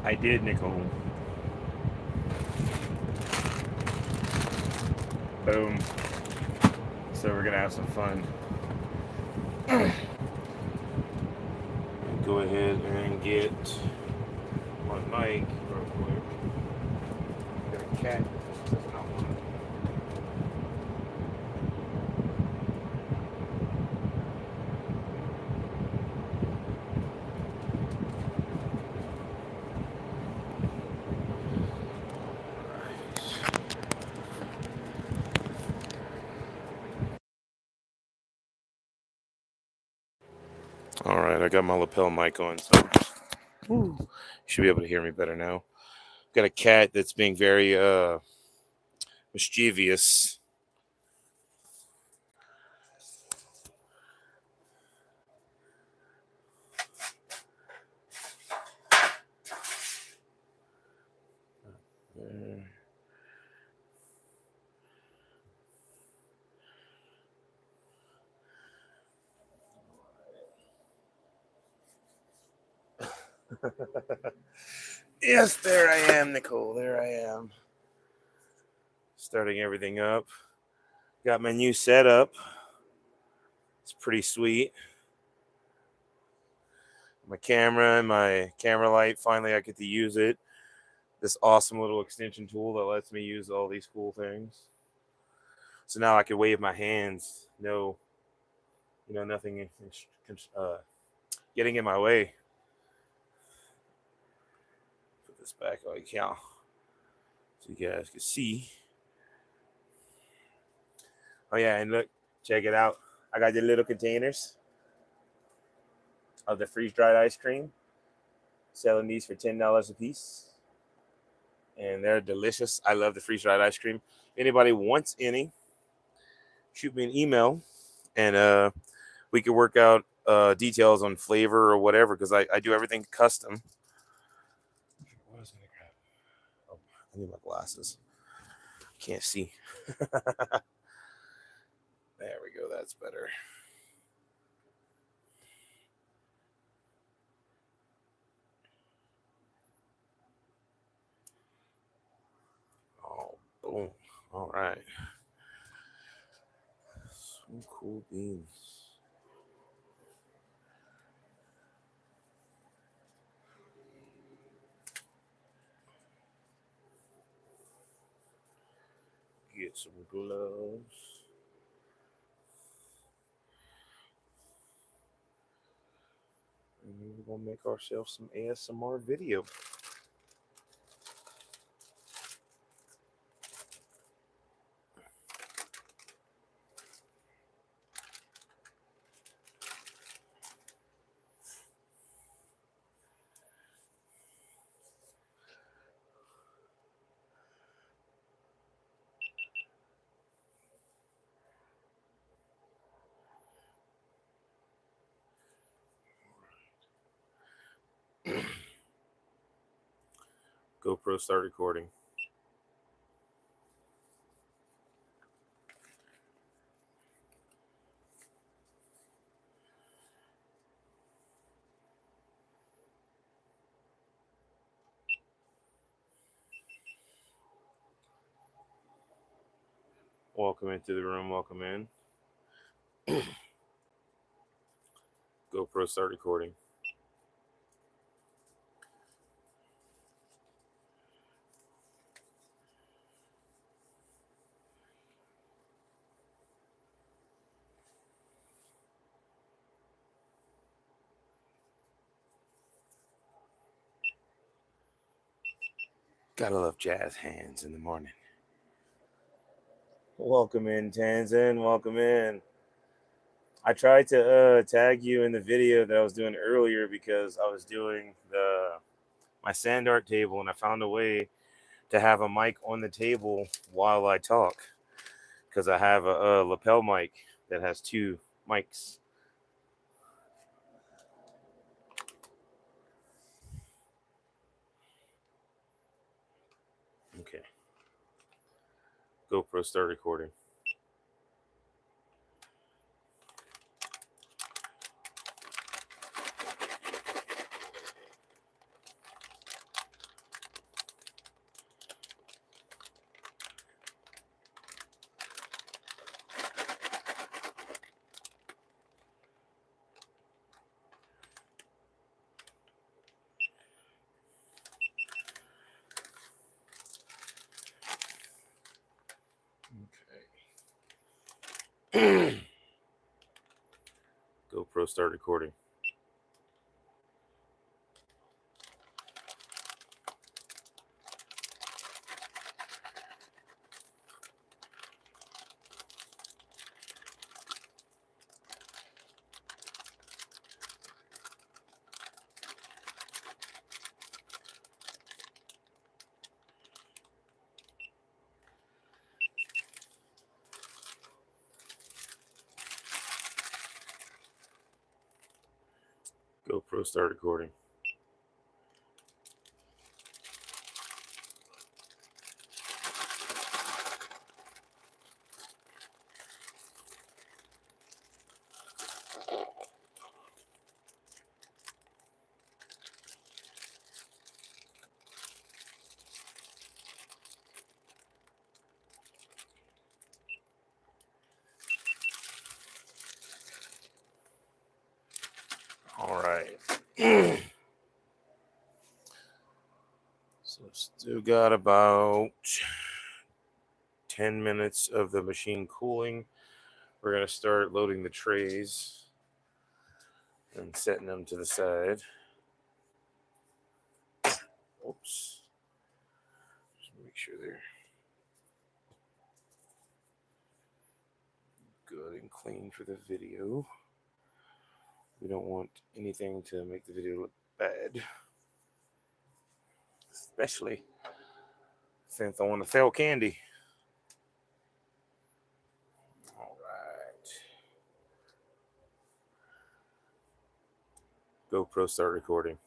I did, Nicole. Boom. So we're gonna have some fun. Go ahead and get on mic real quick. Got a cat. Does not want to. All right, I got my lapel mic on, so you should be able to hear me better now. Got a cat that's being very mischievous. Uh, Yes, there I am, Nicole. There I am. Starting everything up. Got my new setup. It's pretty sweet. My camera and my camera light. Finally, I get to use it. This awesome little extension tool that lets me use all these cool things. So now I can wave my hands. No, nothing getting in my way. Put this back like yeah, so you guys can see. Oh yeah, and look, check it out. I got the little containers of the freeze dried ice cream. Selling these for $10 a piece, and they're delicious. I love the freeze dried ice cream. If anybody wants any, shoot me an email, and we could work out details on flavor or whatever, because I do everything custom. What was I gonna grab? Oh, I need my glasses. Can't see. There we go. That's better. Oh, boom. All right. Some cool beans. Get some gloves. And we're going to make ourselves some ASMR video. GoPro start recording. Welcome into the room. Welcome in. GoPro start recording. Gotta love jazz hands in the morning. Welcome in, Tanzan. Welcome in. I tried to tag you in the video that I was doing earlier because I was doing my sand art table, and I found a way to have a mic on the table while I talk, because I have a lapel mic that has two mics. Okay. GoPro start recording. GoPro start recording. GoPro start recording. All right. So still got about 10 minutes of the machine cooling. We're going to start loading the trays and setting them to the side. Oops. Just make sure they're good and clean for the video. We don't want anything to make the video look bad. Especially since I want to sell candy. All right. GoPro start recording.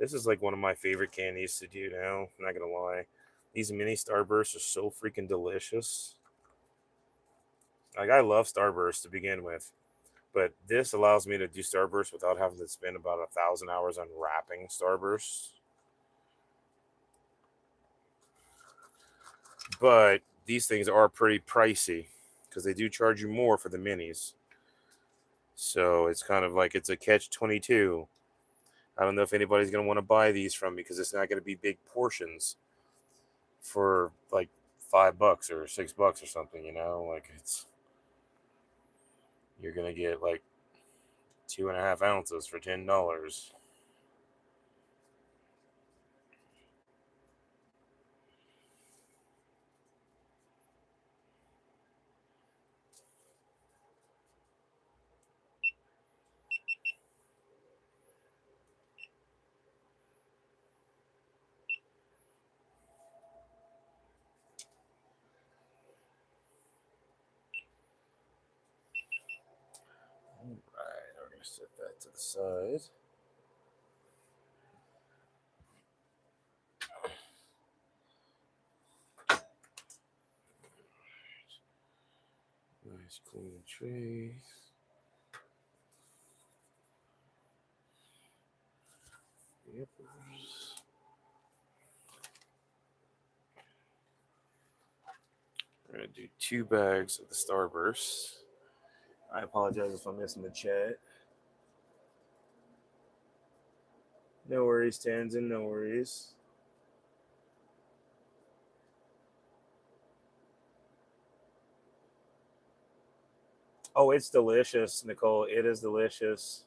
This is like one of my favorite candies to do now. I'm not gonna lie. These mini Starbursts are so freaking delicious. Like, I love Starburst to begin with, but this allows me to do Starburst without having to spend about 1,000 hours unwrapping Starbursts. But these things are pretty pricey because they do charge you more for the minis. So it's kind of like it's a catch-22. I don't know if anybody's going to want to buy these from me because it's not going to be big portions for like $5 or $6 or something, you know? Like, you're going to get like 2.5 ounces for $10. All right, we're going to set that to the side. Nice clean tray. Yippers. We're going to do 2 bags of the Starburst. I apologize if I'm missing the chat. No worries, Tanzan, no worries. Oh, it's delicious, Nicole. It is delicious.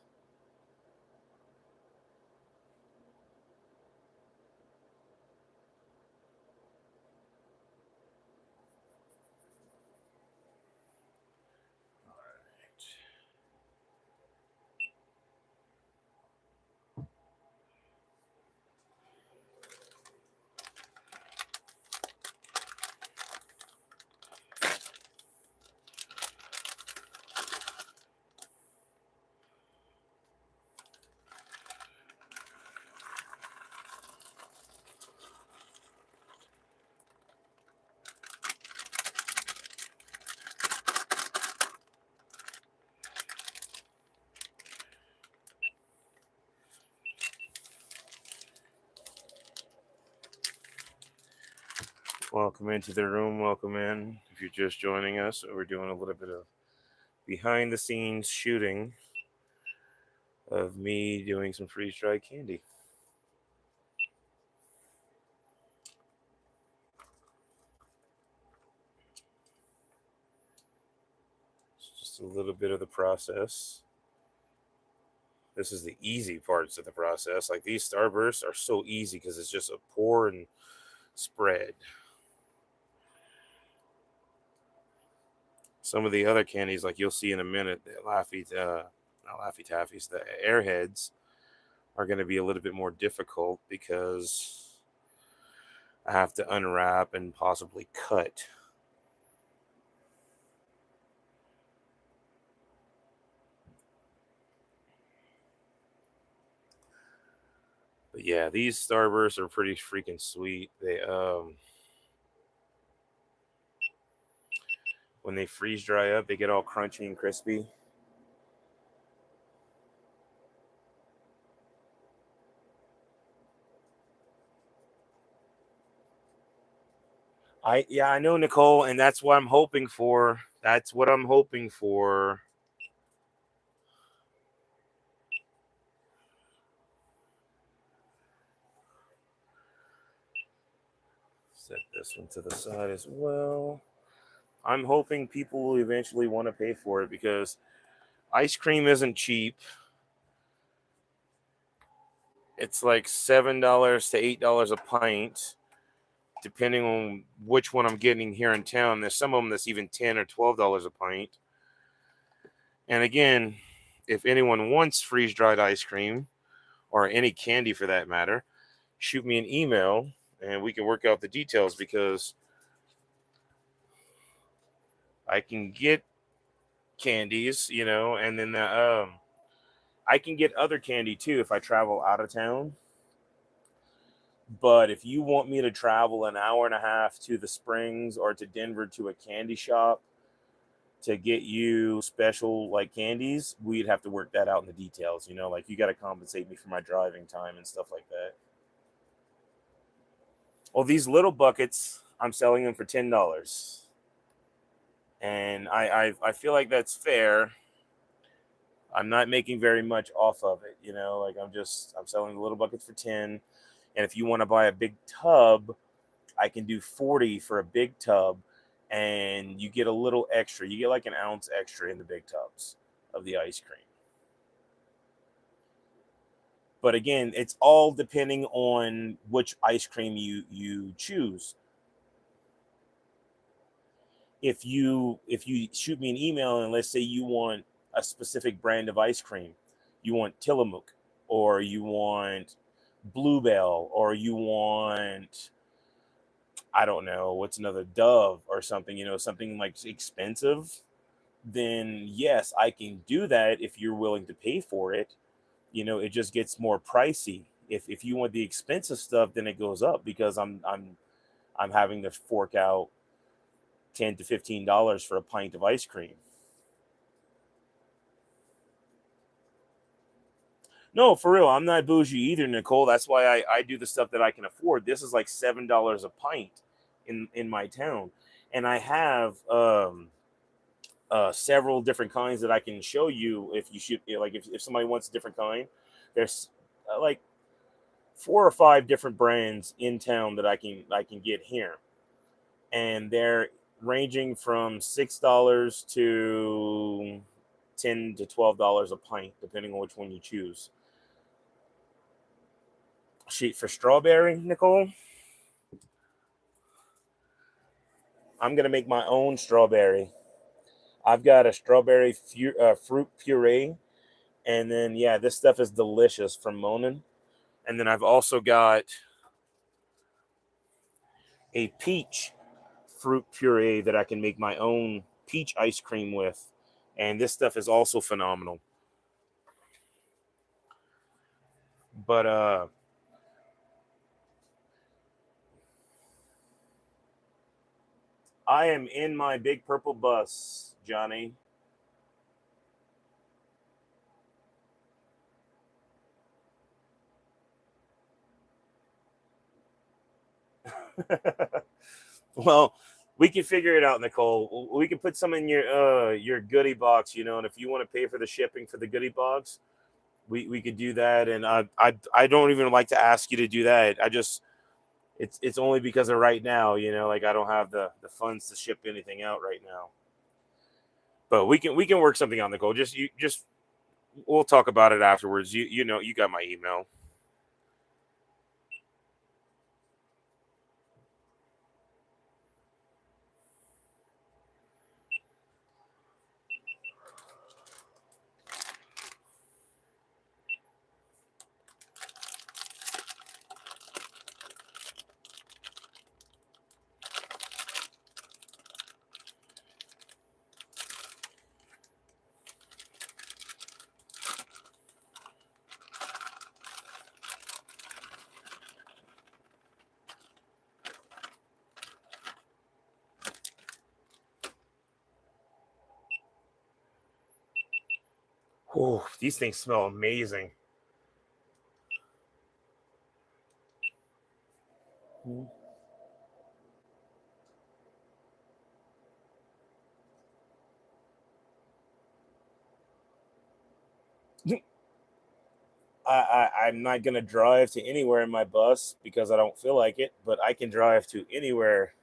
Welcome into the room. Welcome in. If you're just joining us, we're doing a little bit of behind the scenes shooting of me doing some freeze dried candy. It's just a little bit of the process. This is the easy parts of the process. Like these Starbursts are so easy because it's just a pour and spread. Some of the other candies, like you'll see in a minute, the not Laffy Taffies, the Airheads are going to be a little bit more difficult because I have to unwrap and possibly cut. But yeah, these Starbursts are pretty freaking sweet. They when they freeze dry up, they get all crunchy and crispy. I know, Nicole, and that's what I'm hoping for. That's what I'm hoping for. Set this one to the side as well. I'm hoping people will eventually want to pay for it because ice cream isn't cheap. It's like $7 to $8 a pint, depending on which one I'm getting here in town. There's some of them that's even $10 or $12 a pint. And again, if anyone wants freeze dried ice cream or any candy for that matter, shoot me an email and we can work out the details because I can get candies, and then I can get other candy too if I travel out of town. But if you want me to travel an hour and a half to the Springs or to Denver to a candy shop to get you special like candies, we'd have to work that out in the details. Like you got to compensate me for my driving time and stuff like that. Well, these little buckets, I'm selling them for $10, and I feel like that's fair. I'm not making very much off of it, like I'm selling the little buckets for 10. And if you want to buy a big tub, I can do 40 for a big tub, and you get a little extra. You get like an ounce extra in the big tubs of the ice cream. But again, it's all depending on which ice cream you choose. If you shoot me an email and let's say you want a specific brand of ice cream, you want Tillamook, or you want Bluebell, or you want, I don't know, what's another, Dove or something, something like expensive, then yes, I can do that if you're willing to pay for it. It just gets more pricey. If you want the expensive stuff, then it goes up because I'm having to fork out $10 to $15 for a pint of ice cream. No, for real, I'm not bougie either, Nicole. That's why I do the stuff that I can afford. This is like $7 a pint in my town, and I have several different kinds that I can show you if you shoot. Like if somebody wants a different kind, there's like 4 or 5 different brands in town that I can get here, and they're ranging from $6 to $10 to $12 a pint, depending on which one you choose. Sheet for strawberry, Nicole. I'm gonna make my own strawberry. I've got a strawberry fruit puree, and then yeah, this stuff is delicious from Monin. And then I've also got a peach fruit puree that I can make my own peach ice cream with, and this stuff is also phenomenal. But I am in my big purple bus, Johnny. Well, we can figure it out, Nicole. We can put some in your goodie box, and if you want to pay for the shipping for the goodie box, we could do that. And I don't even like to ask you to do that. It's only because of right now, like I don't have the funds to ship anything out right now. But we can work something on, Nicole. Just we'll talk about it afterwards. You got my email. Oh, these things smell amazing. I'm not gonna drive to anywhere in my bus because I don't feel like it, but I can drive to anywhere.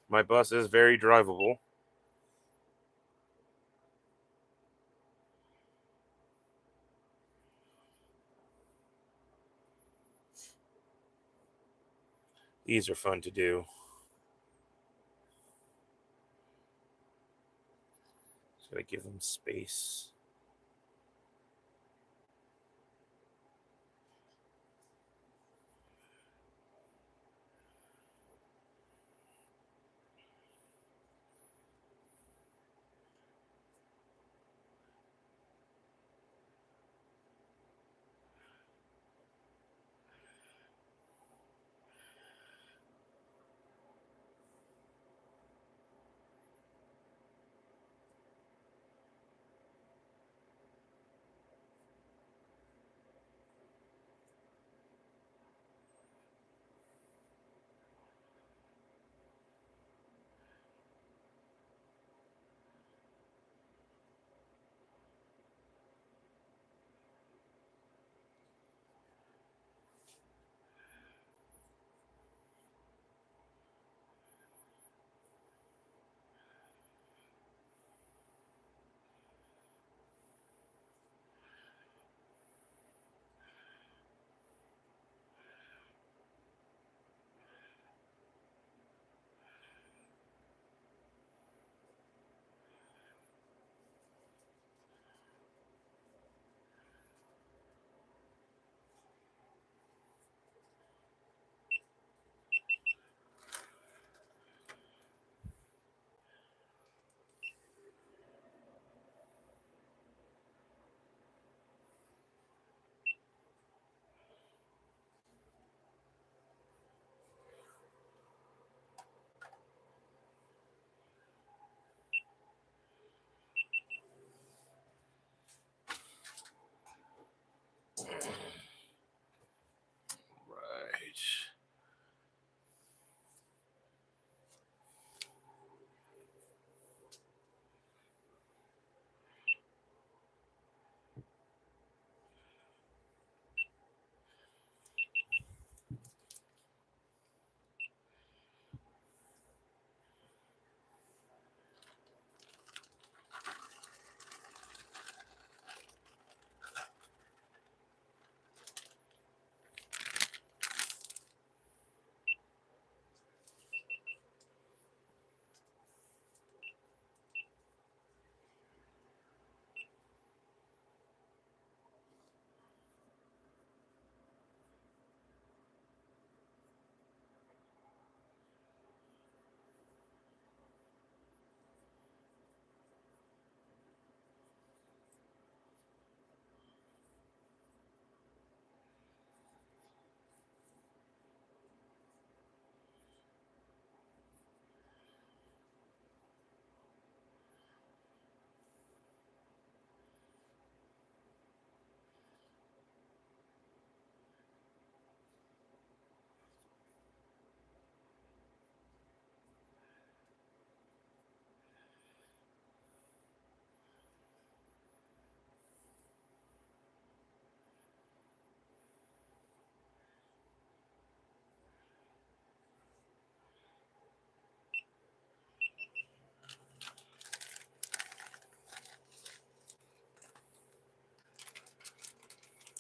My bus is very drivable. These are fun to do. Just gotta give them space.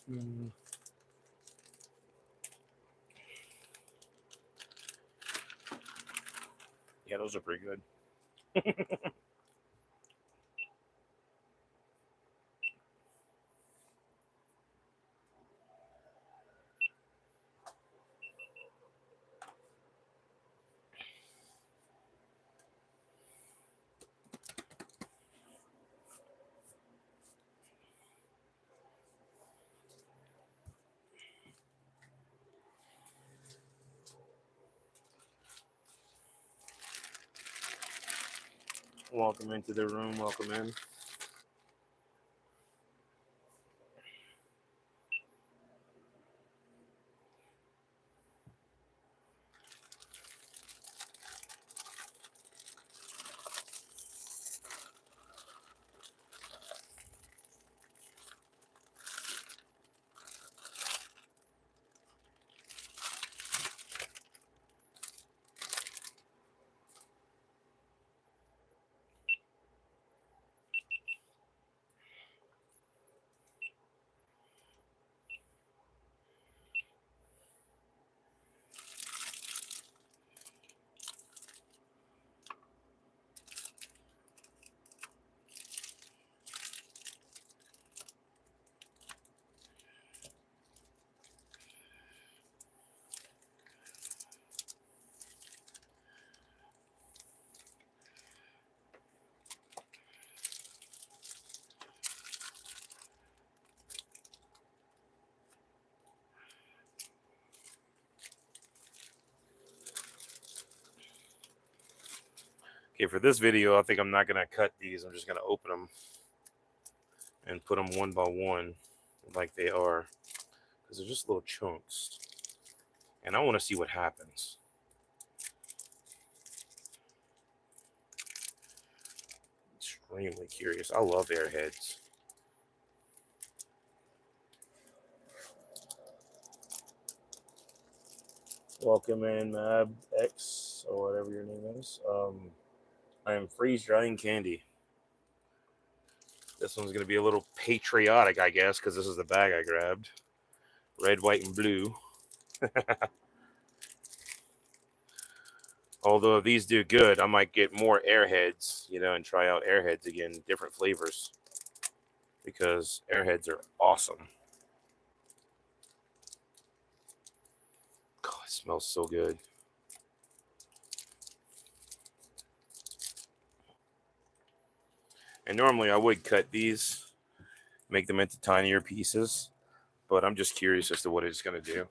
Yeah, those are pretty good. Welcome into the room. Welcome in. Okay, for this video, I think I'm not going to cut these. I'm just going to open them and put them one by one like they are, because they're just little chunks. And I want to see what happens. Extremely curious. I love airheads. Welcome in, Mab X, or whatever your name is. I am freeze drying candy. This one's going to be a little patriotic, I guess, because this is the bag I grabbed. Red, white, and blue. Although if these do good, I might get more airheads, and try out airheads again, different flavors, because airheads are awesome. God, it smells so good. And normally I would cut these, make them into tinier pieces, but I'm just curious as to what it's going to do.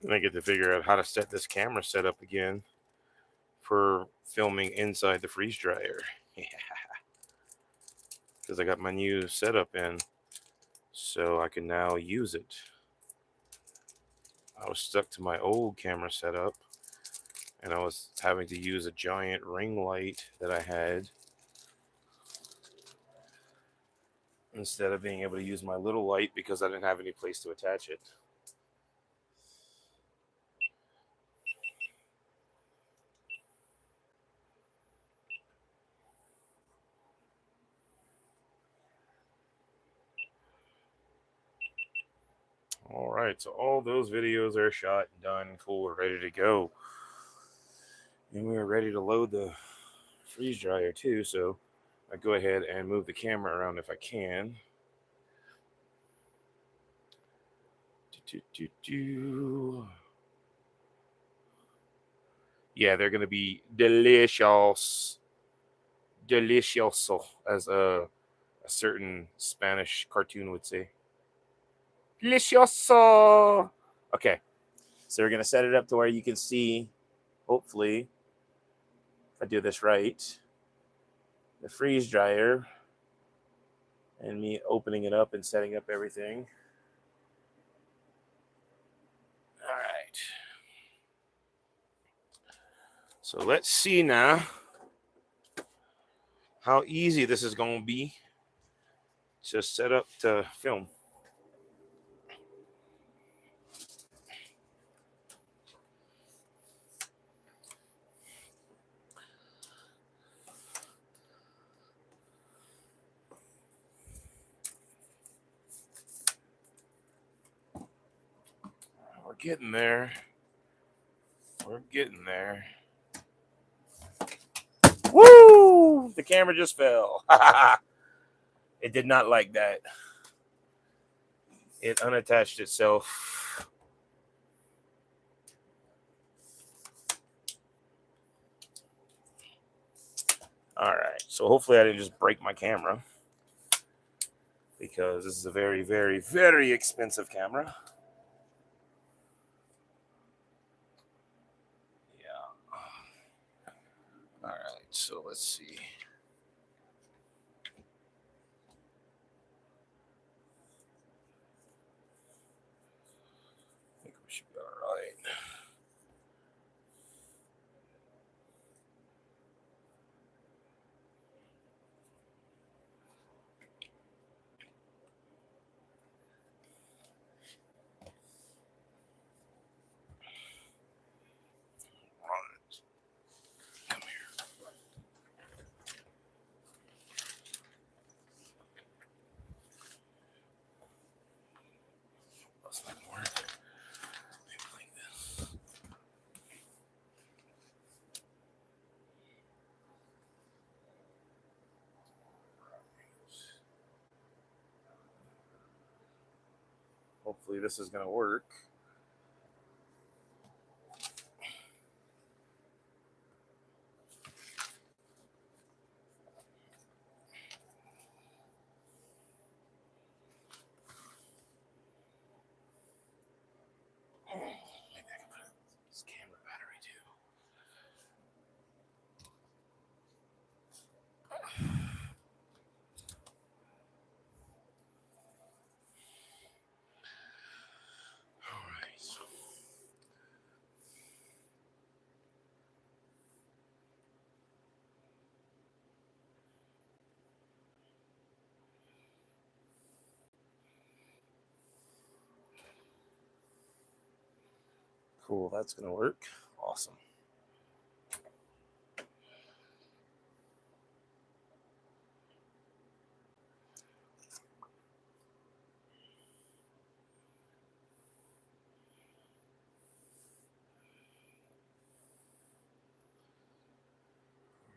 And I get to figure out how to set this camera setup again for filming inside the freeze dryer. Yeah. Because I got my new setup in, so I can now use it. I was stuck to my old camera setup, and I was having to use a giant ring light that I had instead of being able to use my little light because I didn't have any place to attach it. All right, so all those videos are shot, done, cool, we're ready to go. And we're ready to load the freeze dryer too, so I go ahead and move the camera around if I can. Yeah, they're going to be delicious. Delicioso, as a certain Spanish cartoon would say. Delicioso. Okay, so we're going to set it up to where you can see, hopefully, if I do this right, the freeze dryer and me opening it up and setting up everything. All right. So let's see now how easy this is going to be to set up to film. We're getting there. We're getting there. Woo! The camera just fell. It did not like that. It unattached itself. All right. So hopefully I didn't just break my camera, because this is a very, very, very expensive camera. Yeah. All right. So let's see. I think we should be all right. Come here. That's not gonna work. Maybe like this. Hopefully this is gonna work. Maybe I can put this camera battery too. All right. Cool. That's gonna work. Awesome.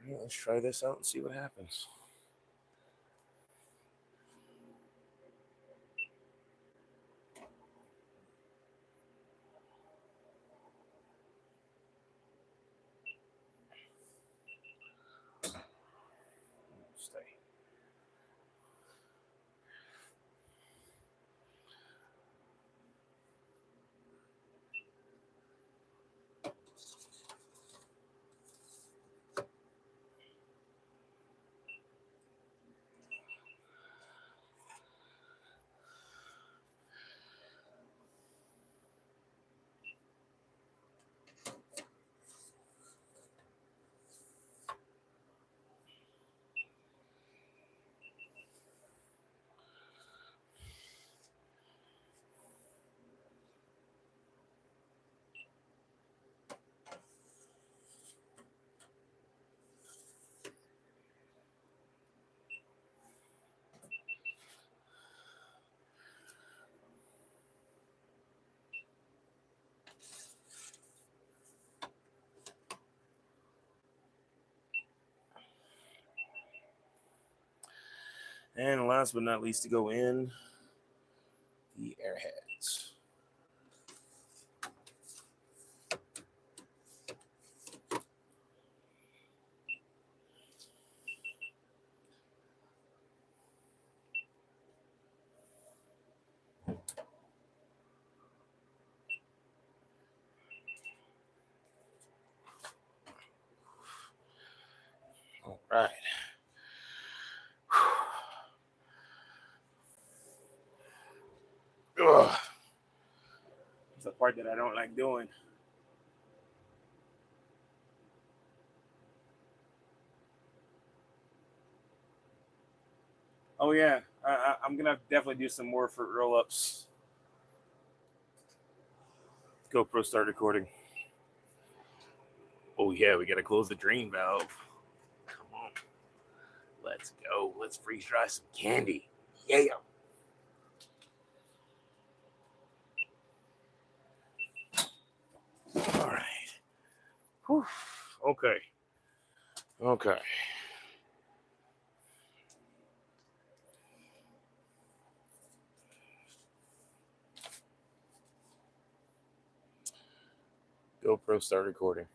All right, let's try this out and see what happens. Stay. And last but not least, to go in, the airheads. All right. Ugh. It's the part that I don't like doing. Oh yeah, I'm gonna definitely do some more fruit roll-ups. GoPro start recording. Oh yeah, we gotta close the drain valve. Come on, let's go. Let's freeze dry some candy. Yeah. All right. Whew. Okay. Okay. GoPro start recording.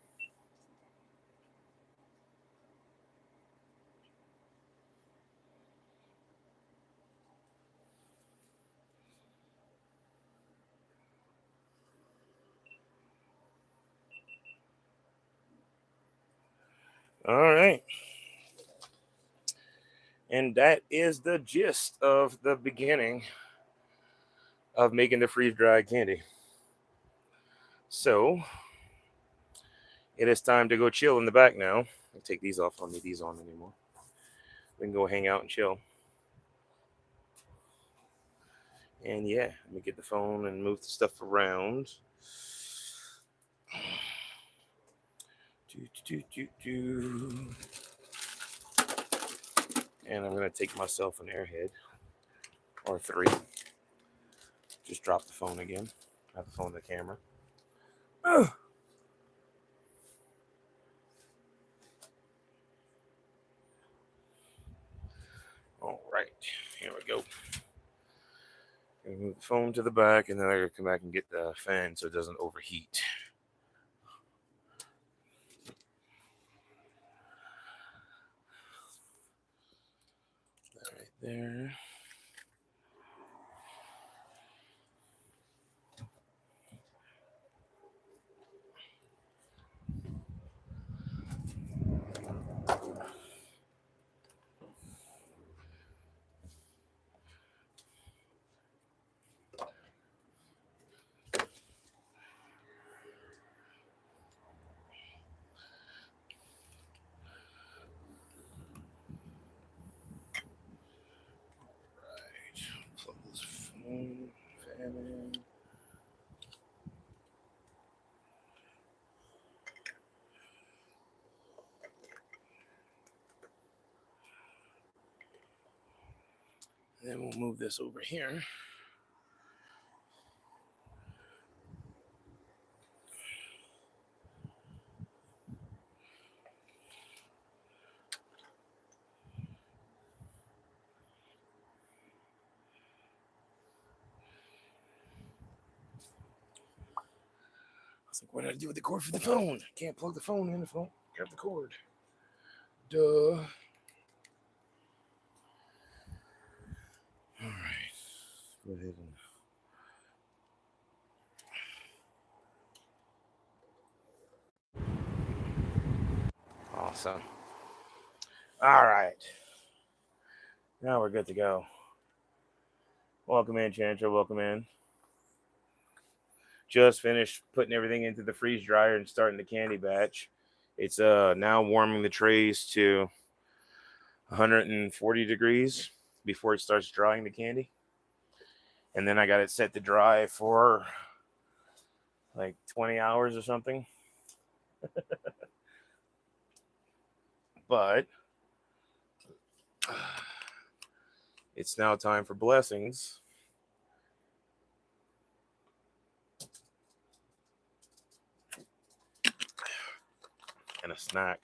All right. And that is the gist of the beginning of making the freeze-dried candy. So it is time to go chill in the back now. I'll take these off. I don't need these on anymore. We can go hang out and chill. And yeah, let me get the phone and move the stuff around. And I'm going to take myself an Airhead or 3. Just drop the phone again. Have the phone in the camera. All right, here we go. Move the phone to the back, and then I gotta come back and get the fan so it doesn't overheat. That right there. Plug this phone fan in. Then we'll move this over here. I was like, what did I do with the cord for the phone? Can't plug the phone in the phone. Grab the cord. Duh. All right. Go ahead and. Awesome. All right. Now we're good to go. Welcome in, Chancho. Welcome in. Just finished putting everything into the freeze dryer and starting the candy batch. It's now warming the trays to 140 degrees before it starts drying the candy. And then I got it set to dry for like 20 hours or something. But it's now time for blessings. And a snack.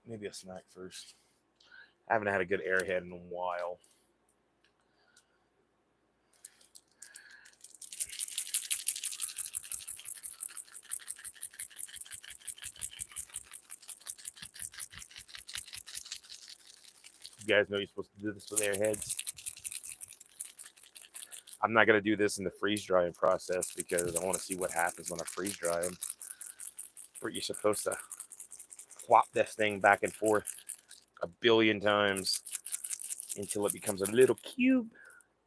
Maybe a snack first. I haven't had a good Airhead in a while. You guys know you're supposed to do this with Airheads. I'm not going to do this in the freeze drying process because I want to see what happens when I freeze dry them. Where you're supposed to flop this thing back and forth a billion times until it becomes a little cube,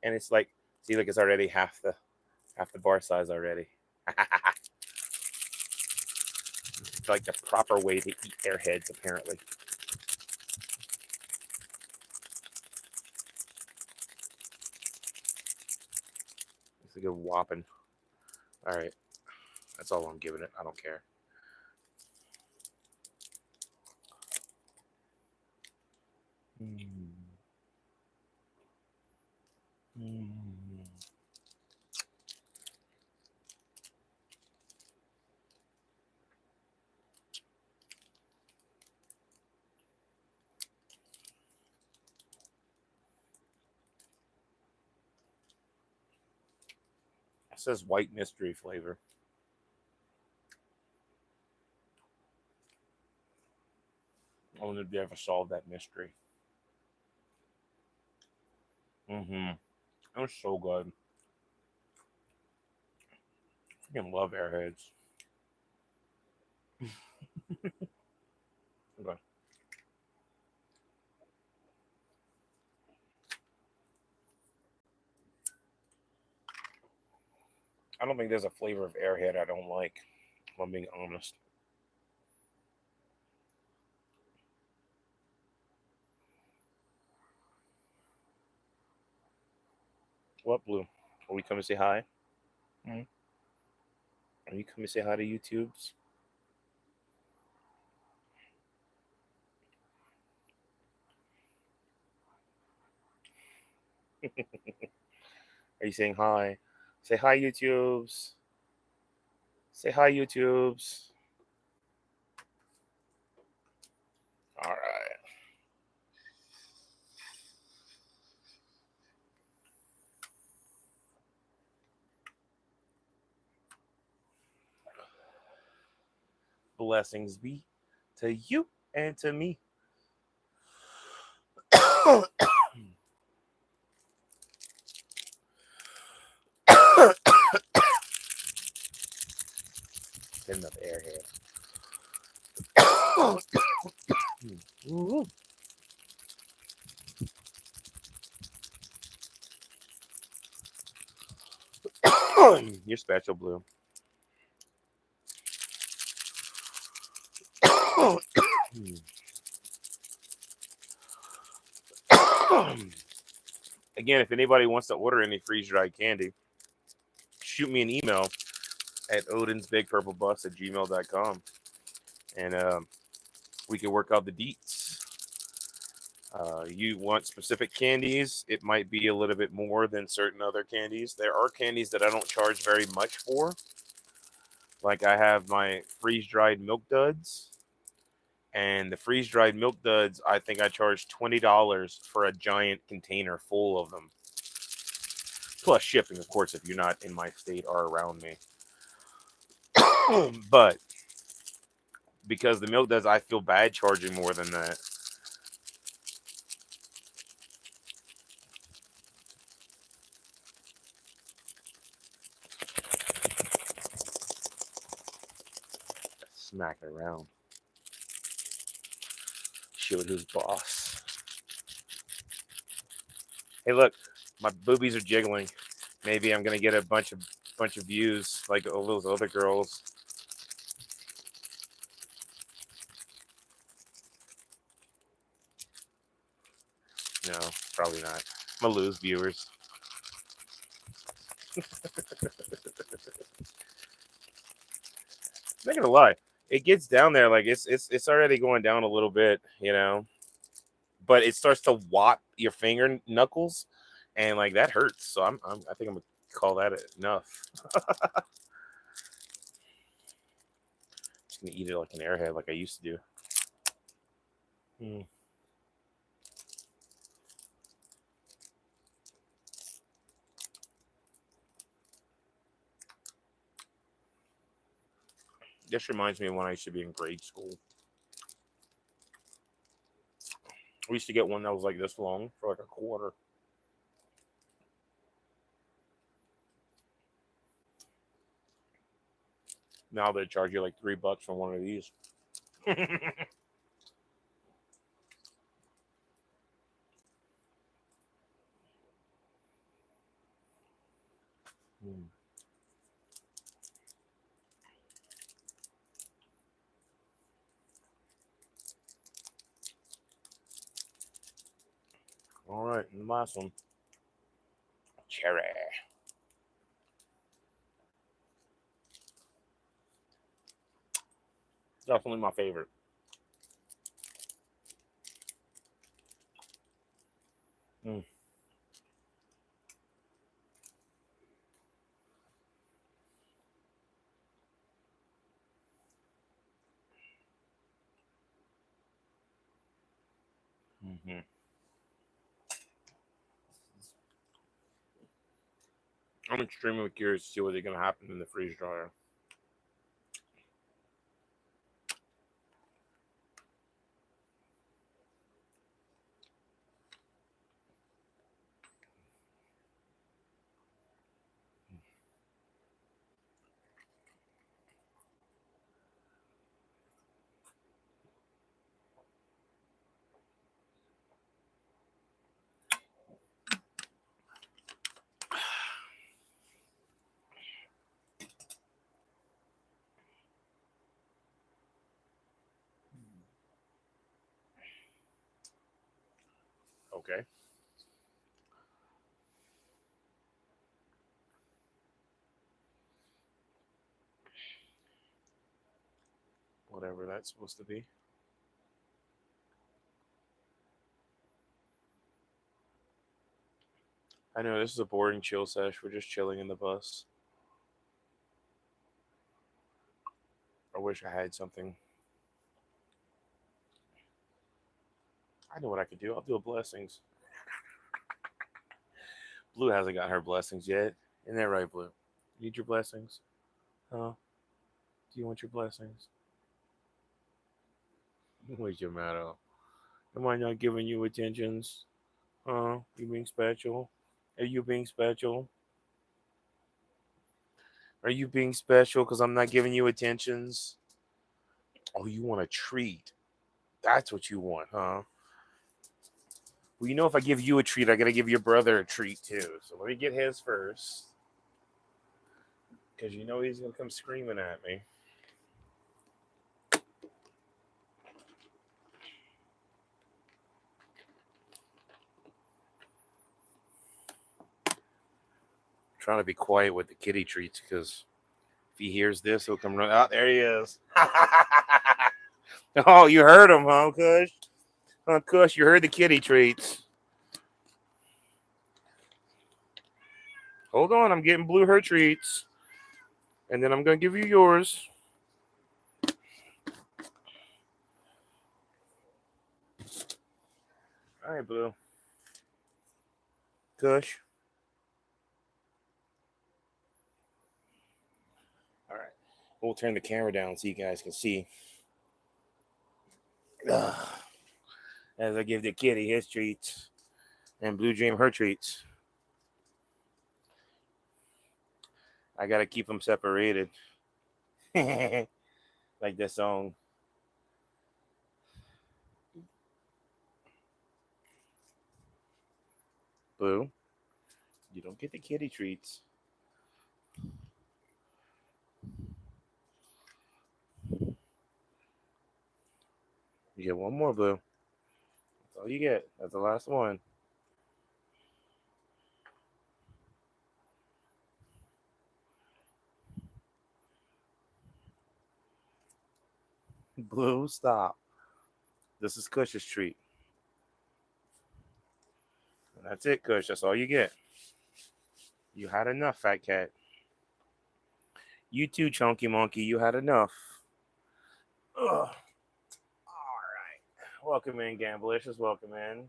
and it's like, see, look, it's already half the bar size already. It's like the proper way to eat Airheads, apparently. It's a good whopping. All right, that's all I'm giving it. I don't care. It says white mystery flavor. I wonder if you ever solved that mystery. It was so good. I freaking love Airheads. Okay. I don't think there's a flavor of Airhead I don't like, if I'm being honest. What, Blue? Are we coming to say hi? Mm-hmm. Are you coming to say hi to YouTubes? Are you saying hi? Say hi, YouTubes. Say hi, YouTubes. All right. Blessings be to you and to me. Enough Airhead. You're special, Blue. Again, if anybody wants to order any freeze-dried candy, shoot me an email at odinsbigpurplebus@gmail.com, and we can work out the deets. You want specific candies, it might be a little bit more than certain other candies. There are candies that I don't charge very much for. Like I have my freeze-dried Milk Duds. And the freeze-dried Milk Duds, I think I charged $20 for a giant container full of them. Plus shipping, of course, if you're not in my state or around me. But because the Milk Duds, I feel bad charging more than that. Smack it around. Show who's boss. Hey, look, my boobies are jiggling. Maybe I'm gonna get a bunch of views like all those other girls. No, probably not. I'm gonna lose viewers. I'm not gonna lie, it gets down there like it's already going down a little bit, you know, but it starts to whop your finger knuckles, and like that hurts. So I think I'm gonna call that enough. Just gonna eat it like an Airhead, like I used to do. This reminds me of when I used to be in grade school. We used to get one that was like this long for like a quarter. Now they charge you like $3 for one of these. All right, and the last one. Cherry. Definitely my favorite. Mm. Mm-hmm. I'm extremely curious to see what's going to happen in the freeze dryer. Okay. Whatever that's supposed to be. I know this is a boring chill sesh. We're just chilling in the bus. I wish I had something. I know what I could do. I'll do a blessings. Blue hasn't got her blessings yet. Isn't that right, Blue? You need your blessings? Huh? Do you want your blessings? What's your matter? Am I not giving you attentions? Huh? You being special? Are you being special? Are you being special because I'm not giving you attentions? Oh, you want a treat. That's what you want, huh? Well, you know, if I give you a treat, I gotta give your brother a treat too. So let me get his first. Because you know he's gonna come screaming at me. Trying to be quiet with the kitty treats because if he hears this, he'll come running. Oh, there he is. Oh, you heard him, huh, Kush? Huh, Kush, you heard the kitty treats. Hold on, I'm getting Blue her treats. And then I'm going to give you yours. All right, Blue. Kush. All right. We'll turn the camera down so you guys can see. Ugh. As I give the kitty his treats and Blue Dream her treats. I got to keep them separated. Like this song. Blue, you don't get the kitty treats. You get one more, Blue. That's all you get. That's the last one. Blue, stop. This is Kush's treat. And that's it, Kush. That's all you get. You had enough, fat cat. You too, chunky monkey. You had enough. Ugh. All right. Welcome in, Gamblicious. Welcome in.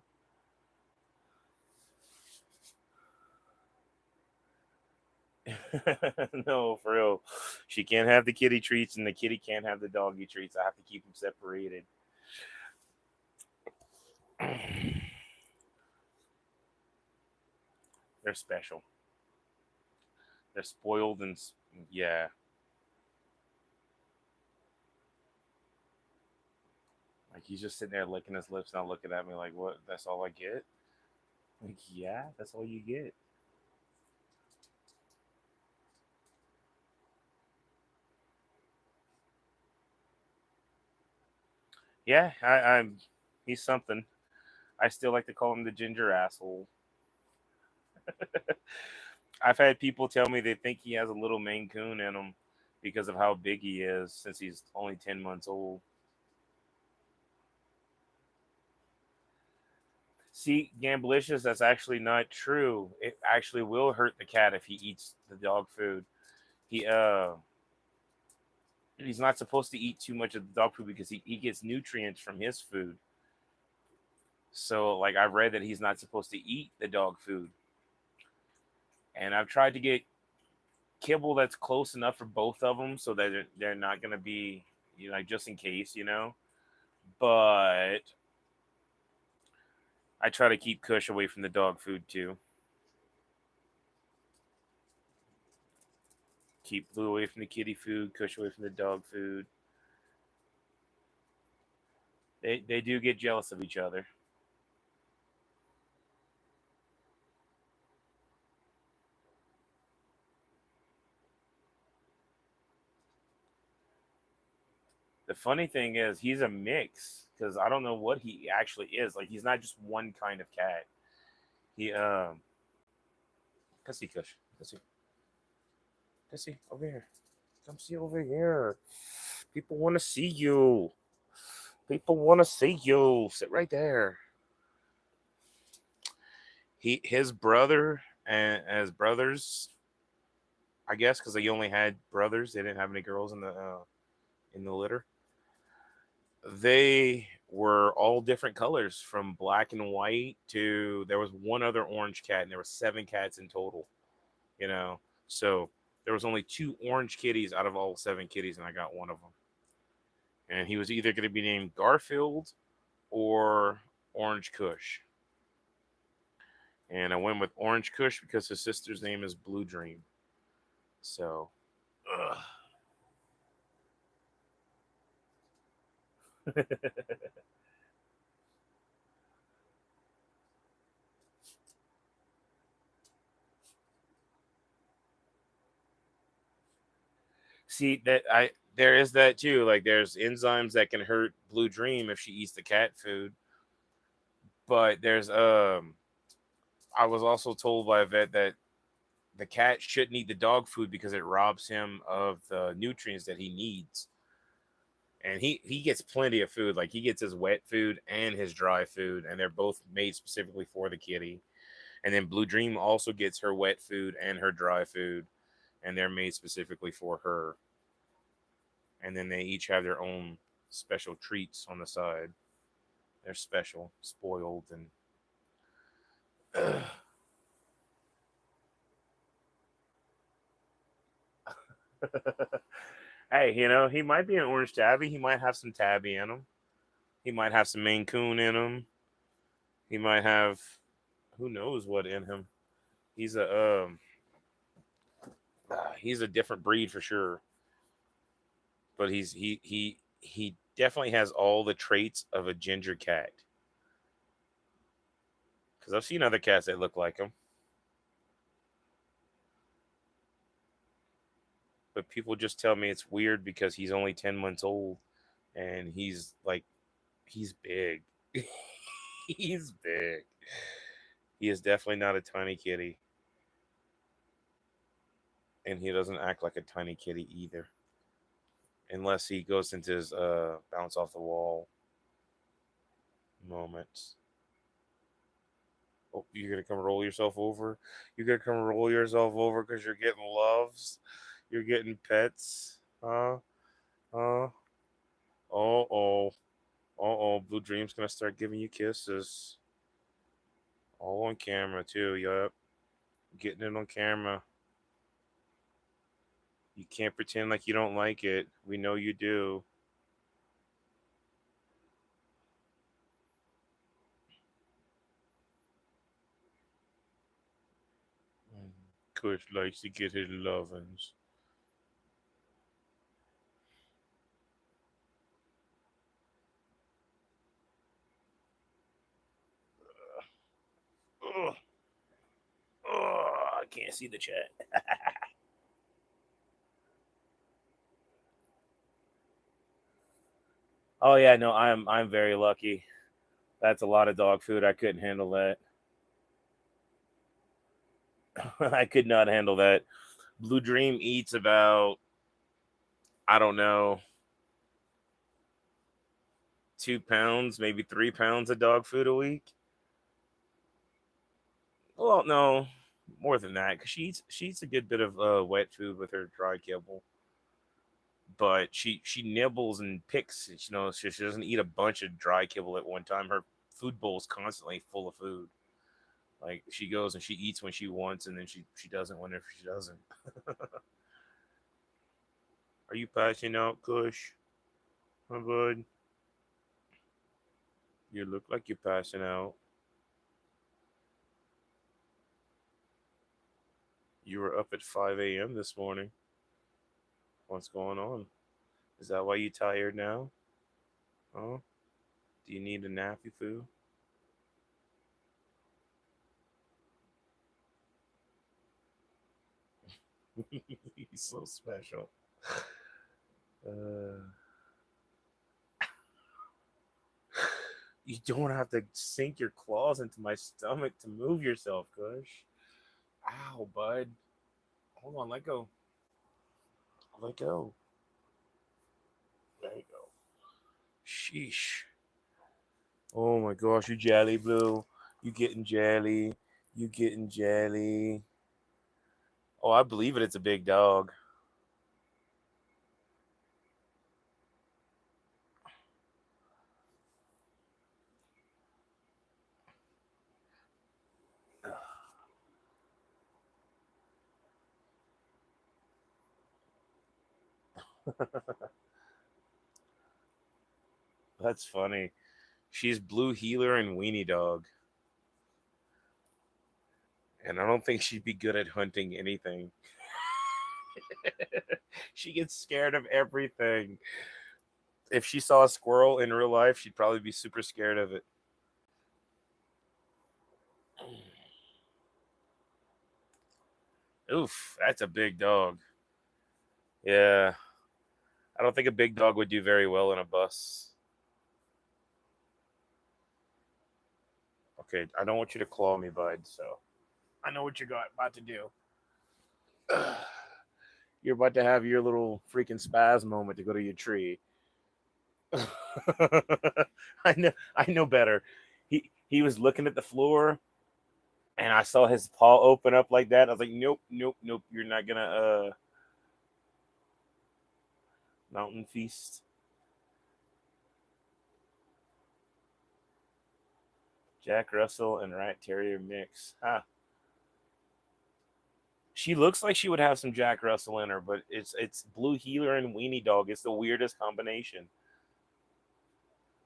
No, for real. She can't have the kitty treats, and the kitty can't have the doggy treats. I have to keep them separated. They're special. They're spoiled and yeah. Like he's just sitting there licking his lips, not looking at me like, "What? That's all I get?" Like, yeah, that's all you get. Yeah, I'm. He's something. I still like to call him the ginger asshole. I've had people tell me they think he has a little Maine Coon in him because of how big he is since he's only 10 months old. See, Gamblicious, that's actually not true. It actually will hurt the cat if he eats the dog food. He he's not supposed to eat too much of the dog food because he gets nutrients from his food. So like I've read that he's not supposed to eat the dog food. And I've tried to get kibble that's close enough for both of them so that they're not going to be, like just in case, But I try to keep Kush away from the dog food too. Keep Blue away from the kitty food, Kush away from the dog food. They do get jealous of each other. The funny thing is he's a mix because I don't know what he actually is. Like he's not just one kind of cat. He Come see Kush. Come see. Come see over here. Come see over here. People want to see you. People want to see you. Sit right there. His brother and his brothers, I guess, because they only had brothers. They didn't have any girls in the litter. They were all different colors, from black and white to there was one other orange cat, and there were 7 cats in total. You know, so there was only 2 orange kitties out of all 7 kitties, and I got one of them. And he was either going to be named Garfield or Orange Kush. And I went with Orange Kush because his sister's name is Blue Dream. So, ugh. See that I there is that too. Like there's enzymes that can hurt Blue Dream if she eats the cat food. But there's I was also told by a vet that the cat shouldn't eat the dog food because it robs him of the nutrients that he needs. And he gets plenty of food. Like he gets his wet food and his dry food, and they're both made specifically for the kitty. And then Blue Dream also gets her wet food and her dry food, and they're made specifically for her. And then they each have their own special treats on the side. They're special, spoiled, and hey, he might be an orange tabby. He might have some tabby in him. He might have some Maine Coon in him. He might have who knows what in him. He's he's a different breed for sure. But he definitely has all the traits of a ginger cat. Because I've seen other cats that look like him, but people just tell me it's weird because he's only 10 months old, and he's big. He's big. He is definitely not a tiny kitty, and he doesn't act like a tiny kitty either, unless he goes into his bounce off the wall moments. Oh, you're gonna come roll yourself over. You're gonna come roll yourself over because you're getting loves. You're getting pets. Uh. Oh oh. Blue Dream's gonna start giving you kisses. All on camera too. Yup. Getting it on camera. You can't pretend like you don't like it. We know you do. Kush likes to get his lovins. Ugh. I can't see the chat. Oh yeah, no, I'm very lucky. That's a lot of dog food. I couldn't handle that. I could not handle that. Blue Dream eats about, I don't know, 2 pounds, maybe 3 pounds of dog food a week. Well, no, more than that, because she eats a good bit of wet food with her dry kibble. But she nibbles and picks. She doesn't eat a bunch of dry kibble at one time. Her food bowl is constantly full of food. Like she goes and she eats when she wants, and then she doesn't whenever she doesn't. Are you passing out, Kush? My bud, you look like you're passing out. You were up at 5 a.m. this morning. What's going on? Is that why you tired now? Huh? Do you need a nappy poo? He's so special. Uh, you don't have to sink your claws into my stomach to move yourself, Kush. Ow, bud. Hold on, let go. Let go. There you go. Sheesh. Oh my gosh, you jelly blue. You getting jelly. You getting jelly. Oh, I believe it. It's a big dog. That's funny. She's Blue Healer and Weenie Dog. And I don't think she'd be good at hunting anything. She gets scared of everything. If she saw a squirrel in real life, she'd probably be super scared of it. Oof, that's a big dog. Yeah. I don't think a big dog would do very well in a bus. Okay, I don't want you to claw me, bud, so I know what you're about to do. You're about to have your little freaking spaz moment to go to your tree. I know better. He was looking at the floor and I saw his paw open up like that. I was like, nope, nope, nope. You're not gonna mountain feast. Jack Russell and Rat Terrier mix. Huh. She looks like she would have some Jack Russell in her, but it's Blue Healer and Weenie Dog. It's the weirdest combination.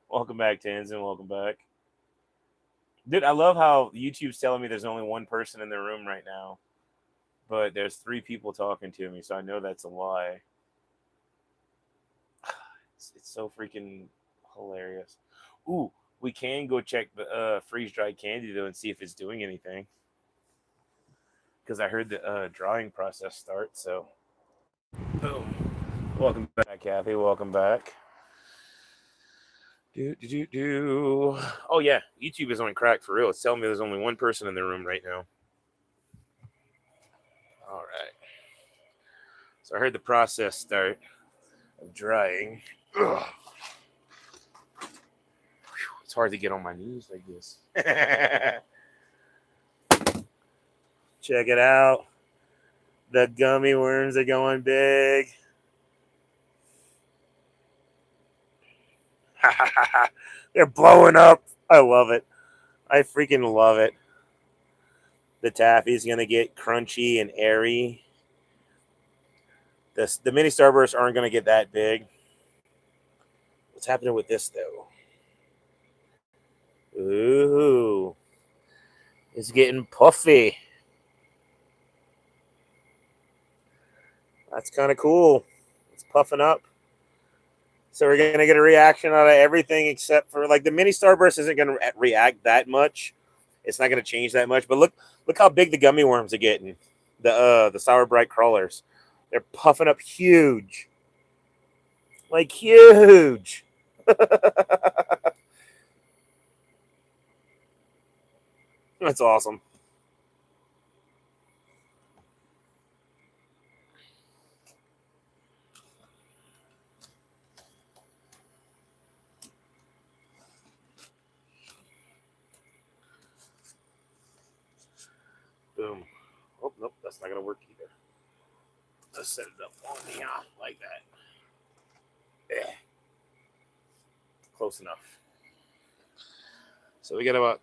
Welcome back, Tanzan. Welcome back. Dude, I love how YouTube's telling me there's only one person in the room right now, but there's three people talking to me, so I know that's a lie. It's so freaking hilarious. Ooh, we can go check the freeze dried candy though and see if it's doing anything. Because I heard the drying process start. So, boom. Welcome back, Kathy. Welcome back. Do. Oh yeah, YouTube is on crack for real. It's telling me there's only one person in the room right now. All right. So I heard the process start of drying. Ugh. It's hard to get on my knees like this. Check it out. The gummy worms are going big. They're blowing up. I love it. I freaking love it. The taffy's gonna get crunchy and airy. The mini starbursts aren't gonna get that big. What's happening with this though? Ooh, it's getting puffy. That's kind of cool. It's puffing up. So we're gonna get a reaction out of everything except for like the mini starburst isn't gonna react that much. It's not gonna change that much. But look how big the gummy worms are getting. The sour bright crawlers. They're puffing up huge. Like huge. That's awesome. Boom. Oh, nope, that's not going to work either. Let's set it up on the like that. Yeah. Close enough. So we got about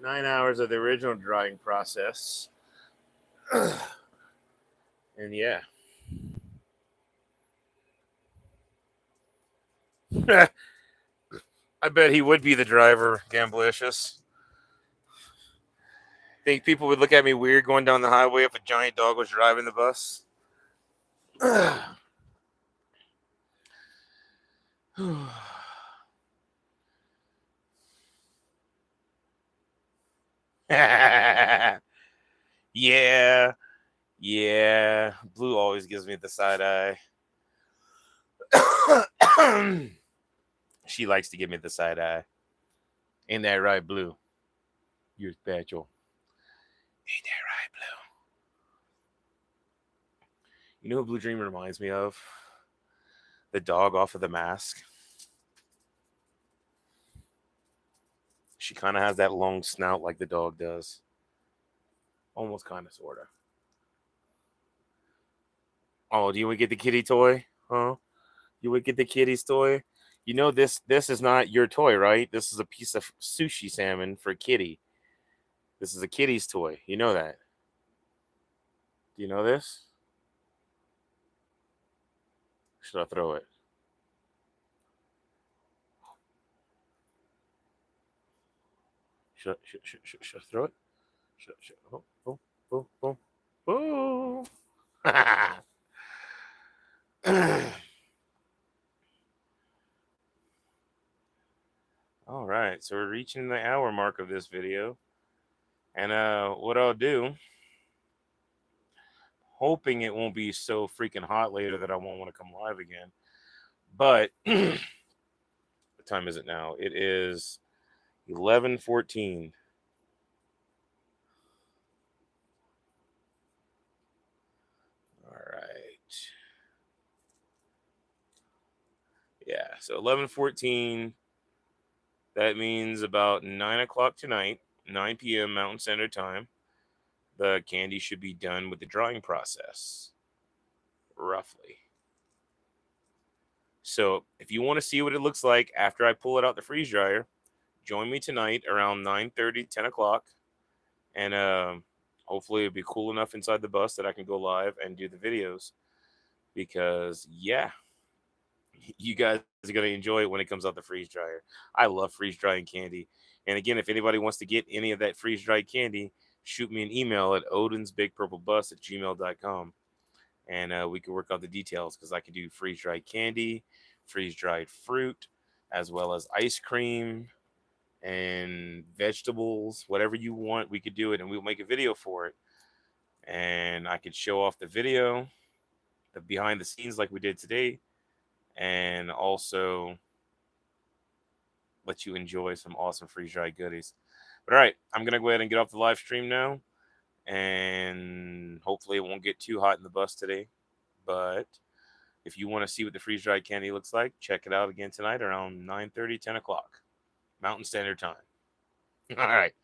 9 hours of the original drying process. And yeah. I bet he would be the driver, Gamblicious. Think people would look at me weird going down the highway if a giant dog was driving the bus? Yeah. Yeah. Blue always gives me the side eye. She likes to give me the side eye. Ain't that right, Blue? You're special. Ain't that right, Blue? You know what Blue Dream reminds me of? The dog off of The Mask. She kind of has that long snout like the dog does. Almost kind of, sort of. Oh, do you want to get the kitty toy? Huh? You would get the kitty's toy? You know this is not your toy, right? This is a piece of sushi salmon for kitty. This is a kitty's toy. You know that. Do you know this? Should I throw it? Should I throw it? Oh, oh, oh, oh, oh. All right, so we're reaching the hour mark of this video. And what I'll do, hoping it won't be so freaking hot later that I won't want to come live again. But what time is it now? It is 11:14. All right. Yeah, so 11:14. That means about 9 o'clock tonight, 9 p.m. Mountain Standard Time. The candy should be done with the drying process, roughly. So if you want to see what it looks like after I pull it out the freeze dryer, join me tonight around 9:30, 10 o'clock. And hopefully it'll be cool enough inside the bus that I can go live and do the videos. Because, yeah, you guys are going to enjoy it when it comes out the freeze dryer. I love freeze drying candy. And again, if anybody wants to get any of that freeze dried candy, shoot me an email at odinsbigpurplebus@gmail.com. And we can work out the details because I can do freeze dried candy, freeze dried fruit, as well as ice cream and vegetables, whatever you want. We could do it and we'll make a video for it. And I could show off the video, the behind the scenes like we did today, and also let you enjoy some awesome freeze dried goodies. But all right, I'm gonna go ahead and get off the live stream now, and hopefully it won't get too hot in the bus today. But if you want to see what the freeze dried candy looks like, check it out again tonight around 9:30, 10 o'clock Mountain Standard Time. All right.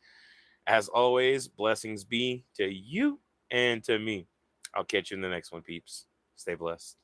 As always, blessings be to you and to me. I'll catch you in the next one, peeps. Stay blessed.